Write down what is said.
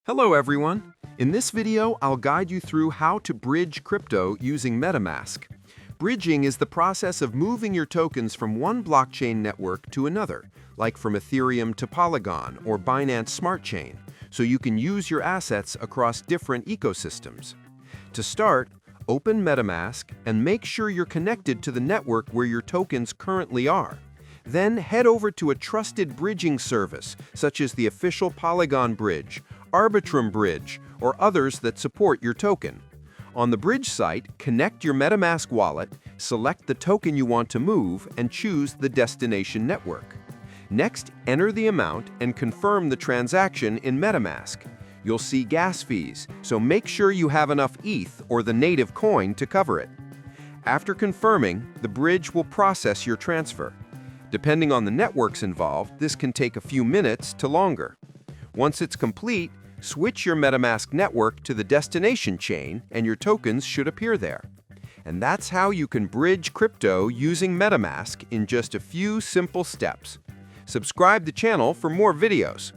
Hello everyone! In this video, I'll guide you through how to bridge crypto using MetaMask. Bridging is the process of moving your tokens from one blockchain network to another, like from Ethereum to Polygon or Binance Smart Chain, so you can use your assets across different ecosystems. To start, open MetaMask and make sure you're connected to the network where your tokens currently are. Then head over to a trusted bridging service, such as the official Polygon Bridge, Arbitrum Bridge, or others that support your token. On the bridge site, connect your MetaMask wallet, select the token you want to move, and choose the destination network. Next, enter the amount and confirm the transaction in MetaMask. You'll see gas fees, so make sure you have enough ETH or the native coin to cover it. After confirming, the bridge will process your transfer. Depending on the networks involved, this can take a few minutes to longer. Once it's complete, switch your MetaMask network to the destination chain and your tokens should appear there. And that's how you can bridge crypto using MetaMask in just a few simple steps. Subscribe to the channel for more videos.